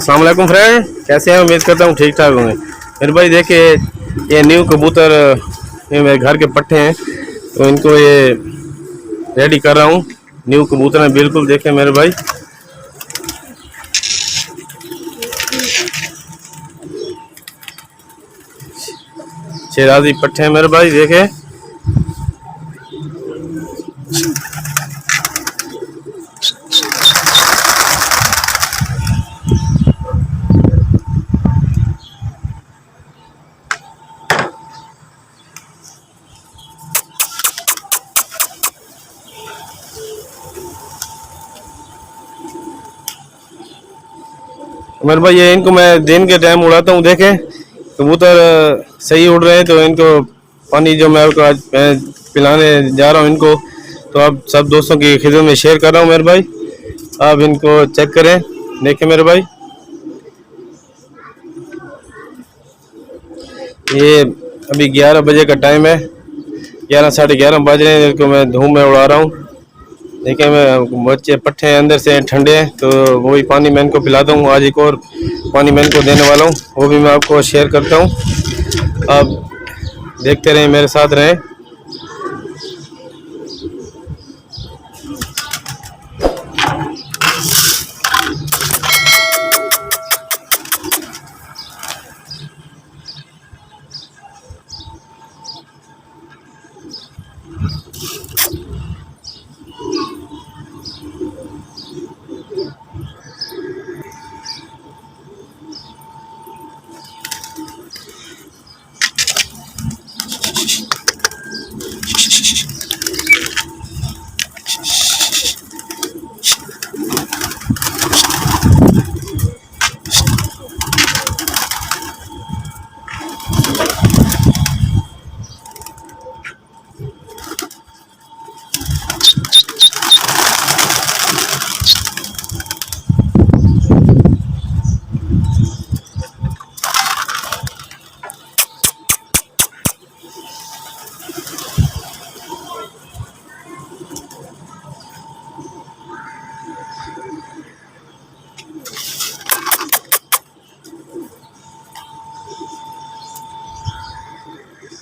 अस्सलाम वालेकुम फ्रेंड, कैसे हैं? उम्मीद करता हूँ ठीक ठाक होंगे। मेरे भाई देखिए, ये न्यू कबूतर, ये मेरे घर के पट्टे हैं, तो इनको ये रेडी कर रहा हूँ। न्यू कबूतर हैं बिल्कुल, देखें मेरे भाई। शेराजी पट्टे हैं मेरे भाई, देखें। मेरे भाई ये इनको मैं दिन के टाइम उड़ाता हूँ। देखें कबूतर सही उड़ रहे हैं, तो इनको पानी जो मैं आपको आज पिलाने जा रहा हूँ इनको, तो आप सब दोस्तों की खिदमत में शेयर कर रहा हूँ मेरे भाई। आप इनको चेक करें, देखें मेरे भाई। ये अभी 11 बजे का टाइम है, 11 साढ़े 11 बज रहे हैं। इनको मैं धूप में उड़ा रहा हूँ। देखिए मैं बच्चे पट्टे हैं अंदर से ठंडे हैं, तो वही पानी मैं इनको पिलाता हूँ। आज एक और पानी मैं इनको देने वाला हूँ, वो भी मैं आपको शेयर करता हूँ। आप देखते रहें, मेरे साथ रहें।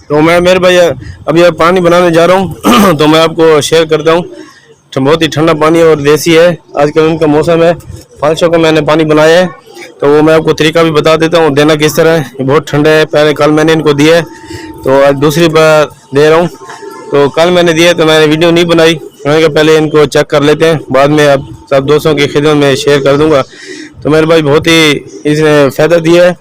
तो मैं मेरे भाई अभी अब पानी बनाने जा रहा हूँ तो मैं आपको शेयर करता हूँ। बहुत ही ठंडा पानी है और देसी है। आजकल उनका मौसम है। 500 का मैंने पानी बनाया है, तो वो मैं आपको तरीका भी बता देता हूँ देना किस तरह है। ये बहुत ठंडा है। पहले कल मैंने इनको दिया है, तो आज दूसरी बार दे रहा हूँ। तो कल मैंने दिया तो मैंने वीडियो नहीं बनाई, मैंने कहा पहले इनको चेक कर लेते हैं, बाद में अब सब दोस्तों की खिदमत में शेयर कर दूँगा। तो मेरे भाई बहुत ही इसने फ़ायदा दिया है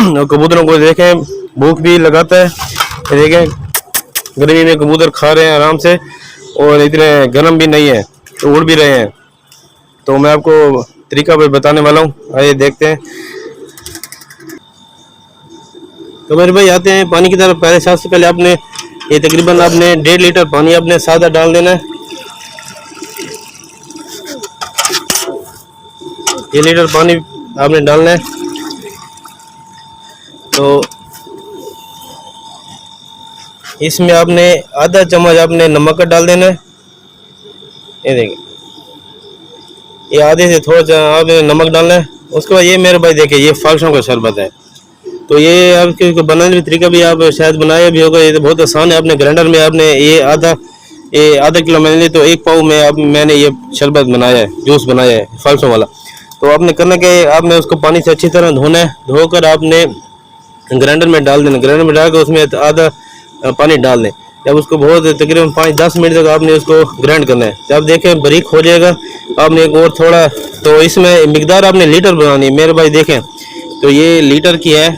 और कबूतरों को देखें भूख भी लगाता है। देखें गर्मी में कबूतर खा रहे हैं आराम से और इतने गर्म भी नहीं है, तो उड़ भी रहे हैं। तो मैं आपको तरीका भी बताने वाला हूँ, आइए देखते हैं। तो मेरे भाई आते हैं पानी की तरफ। पहले सबसे पहले आपने ये तकरीबन आपने 1.5 लीटर पानी आपने सादा डाल देना है। ये लीटर पानी आपने डालना है। तो इसमें आपने आधा चम्मच आपने नमक का डाल देना है। ये देखिए, ये आधे से थोड़ा सा आपने नमक डालना है। उसके बाद ये मेरे भाई देखिए, ये फालसों का शरबत है। तो ये आपके बनाने का तरीका भी आप शायद बनाया भी होगा। ये तो बहुत आसान है। आपने ग्राइंडर में आपने ये आधा किलो मैंने तो 1 पाव में मैंने ये शरबत बनाया है, जूस बनाया है फालसों वाला। तो आपने करना क्या है, आपने उसको पानी से अच्छी तरह धोना है। धोकर आपने ग्राइंडर में डाल देना। ग्राइंडर में डालकर उसमें आधा पानी डाल दें। जब उसको बहुत तकरीबन 5-10 मिनट तक आपने उसको ग्राइंड करना है। जब देखें बारीक हो जाएगा, आपने एक और थोड़ा, तो इसमें मिकदार आपने लीटर बनानी है मेरे भाई। देखें तो ये लीटर की है,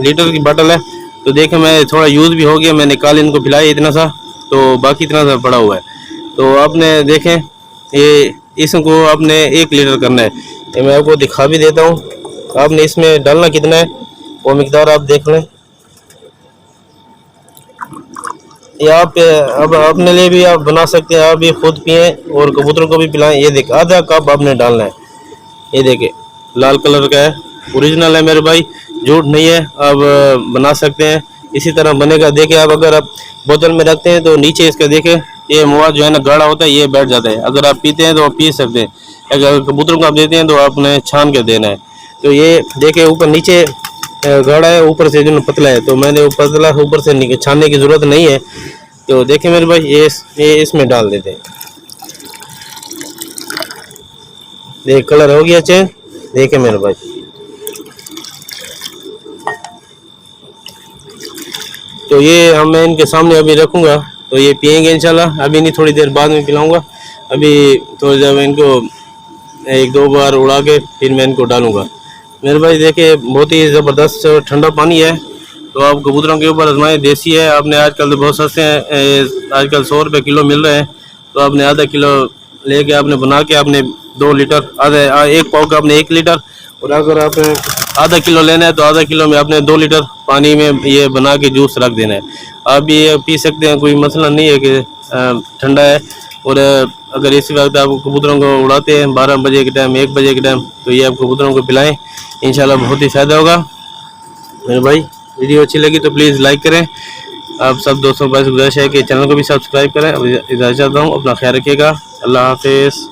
लीटर की बोतल है। तो देखें मैं थोड़ा यूज़ भी हो गया, मैंने कल इनको पिलाया इतना सा, तो बाकी इतना सा पड़ा हुआ है। तो आपने देखें ये इसको आपने 1 लीटर करना है। ये मैं आपको दिखा भी देता हूँ। आपने इसमें डालना कितना है वो मिकदार आप देख लें। ये आप अब अपने लिए भी आप बना सकते हैं, आप भी खुद पिए और कबूतरों को भी पिलाएं। ये देख आधा कप आपने डालना है। ये देखिए लाल कलर का है, ओरिजिनल है मेरे भाई, झूठ नहीं है। आप बना सकते हैं, इसी तरह बनेगा। देखिए आप अगर आप बोतल में रखते हैं तो नीचे इसका देखें ये मुआ जो है ना गाढ़ा होता है, ये बैठ जाता है। अगर आप पीते हैं तो आप पी सकते हैं। अगर कबूतरों को आप देते हैं तो आपने छान के देना है। तो ये देखिए ऊपर नीचे गाढ़ा है, ऊपर से जो पतला है, तो मैंने वो पतला ऊपर से छानने की ज़रूरत नहीं है। तो देखिए मेरे भाई ये इसमें डाल देते हैं। देख कलर हो गया चेंज, देखिए मेरे भाई। तो ये मैं इनके सामने अभी रखूँगा, तो ये पियेंगे इंशाल्लाह। अभी नहीं, थोड़ी देर बाद में पिलाऊंगा। अभी थोड़ी देर में इनको 1-2 बार उड़ा के फिर मैं इनको डालूंगा। मेरे भाई देखिए बहुत ही ज़बरदस्त ठंडा पानी है, तो आप कबूतरों के ऊपर आजमाएं। देसी है, आपने आजकल तो बहुत सस्ते हैं, आजकल 100 रुपये किलो मिल रहे हैं। तो आपने आधा किलो लेके आपने बना के आपने 2 लीटर, आधा 1 पाव का आपने 1 लीटर, और अगर आप आधा किलो लेना है तो आधा किलो में आपने 2 लीटर पानी में ये बना के जूस रख देना है। आप भी ये पी सकते हैं, कोई मसला नहीं है कि ठंडा है। और अगर इसी वक्त आप कबूतरों को उड़ाते हैं 12 बजे के टाइम, 1 बजे के टाइम, तो ये आप कबूतरों को पिलाएं, इंशाल्लाह बहुत ही फ़ायदा होगा। मेरे भाई वीडियो अच्छी लगी तो प्लीज़ लाइक करें। आप सब दोस्तों को गुजारिश है कि चैनल को भी सब्सक्राइब करें। इजाज़त चाहता हूँ, अपना ख्याल रखिएगा। अल्लाह हाफिज़।